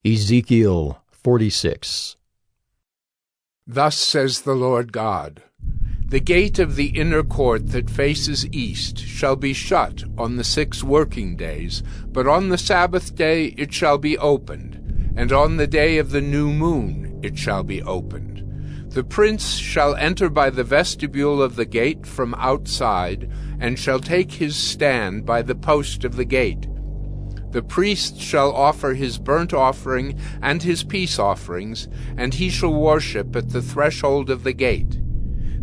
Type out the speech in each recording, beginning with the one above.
Ezekiel 46. Thus says the Lord God, The gate of the inner court that faces east shall be shut on the 6 working days, but on the Sabbath day it shall be opened, and on the day of the new moon it shall be opened. The prince shall enter by the vestibule of the gate from outside, and shall take his stand by the post of the gate. The priest shall offer his burnt offering and his peace offerings, and he shall worship at the threshold of the gate.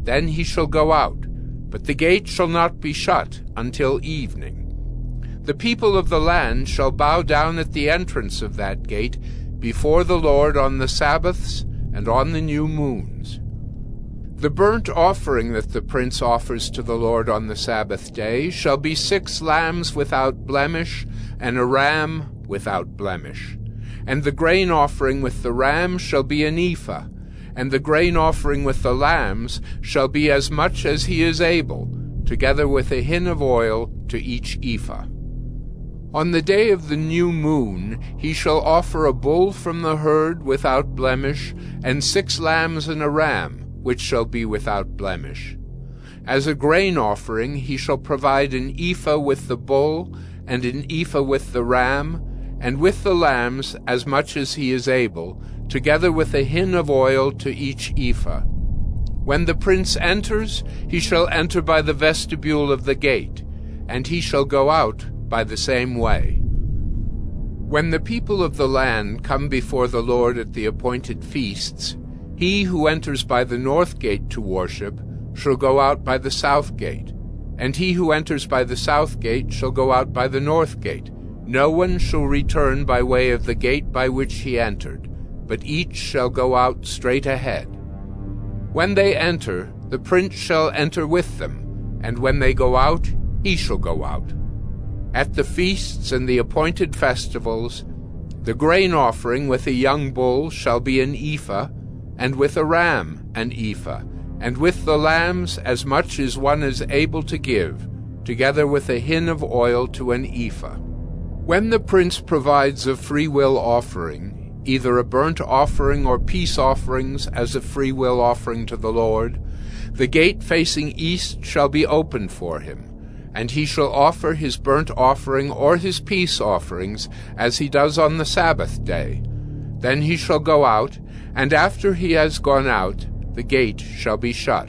Then he shall go out, but the gate shall not be shut until evening. The people of the land shall bow down at the entrance of that gate before the Lord on the Sabbaths and on the new moons. The burnt offering that the prince offers to the Lord on the Sabbath day shall be 6 lambs without blemish, and a ram without blemish. And the grain offering with the ram shall be an ephah, and the grain offering with the lambs shall be as much as he is able, together with a hin of oil to each ephah. On the day of the new moon he shall offer a bull from the herd without blemish, and 6 lambs and a ram, which shall be without blemish. As a grain offering he shall provide an ephah with the bull, and an ephah with the ram, and with the lambs as much as he is able, together with a hin of oil to each ephah. When the prince enters, he shall enter by the vestibule of the gate, and he shall go out by the same way. When the people of the land come before the Lord at the appointed feasts, he who enters by the north gate to worship shall go out by the south gate, and he who enters by the south gate shall go out by the north gate. No one shall return by way of the gate by which he entered, but each shall go out straight ahead. When they enter, the prince shall enter with them, and when they go out, he shall go out. At the feasts and the appointed festivals, the grain offering with a young bull shall be an ephah, and with a ram an ephah, and with the lambs as much as one is able to give, together with a hin of oil to an ephah. When the prince provides a freewill offering, either a burnt offering or peace offerings as a freewill offering to the Lord, the gate facing east shall be opened for him, and he shall offer his burnt offering or his peace offerings as he does on the Sabbath day. Then he shall go out, and after he has gone out, the gate shall be shut.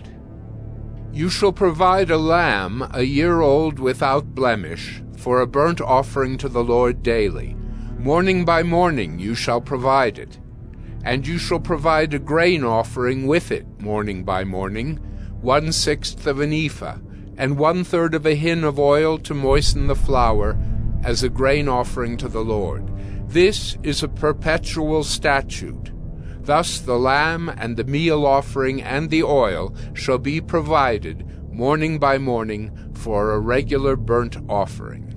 You shall provide a lamb a year old without blemish for a burnt offering to the Lord daily. Morning by morning you shall provide it. And you shall provide a grain offering with it morning by morning, 1/6 of an ephah, and 1/3 of a hin of oil to moisten the flour, as a grain offering to the Lord. This is a perpetual statute. Thus the lamb and the meal offering and the oil shall be provided morning by morning for a regular burnt offering.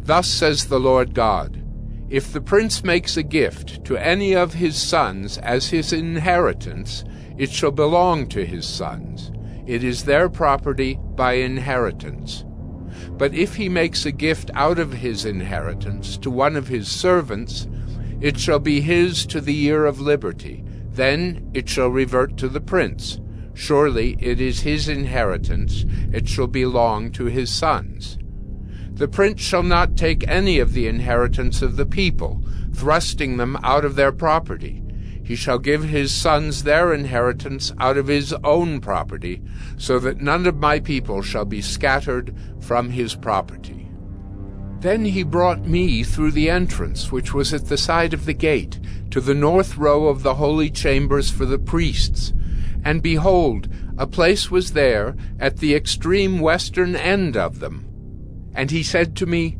Thus says the Lord God, If the prince makes a gift to any of his sons as his inheritance, it shall belong to his sons. It is their property by inheritance. But if he makes a gift out of his inheritance to one of his servants, it shall be his to the year of liberty. Then it shall revert to the prince. Surely it is his inheritance. It shall belong to his sons. The prince shall not take any of the inheritance of the people, thrusting them out of their property. He shall give his sons their inheritance out of his own property, so that none of my people shall be scattered from his property. Then he brought me through the entrance, which was at the side of the gate, to the north row of the holy chambers for the priests. And behold, a place was there at the extreme western end of them. And he said to me,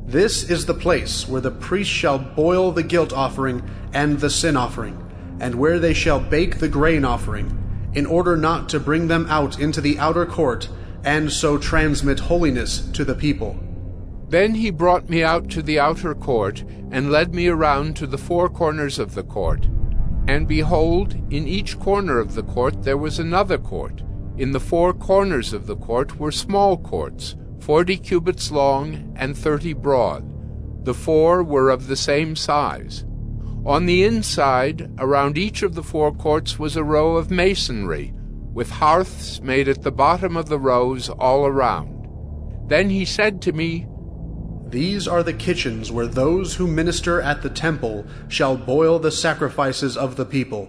This is the place where the priest shall boil the guilt offering and the sin offering, and where they shall bake the grain offering, in order not to bring them out into the outer court, and so transmit holiness to the people. Then he brought me out to the outer court, and led me around to the 4 corners of the court. And behold, in each corner of the court there was another court. In the 4 corners of the court were small courts, 40 cubits long and 30 broad. The 4 were of the same size. On the inside, around each of the four courts, was a row of masonry, with hearths made at the bottom of the rows all around. Then he said to me, "These are the kitchens where those who minister at the temple shall boil the sacrifices of the people.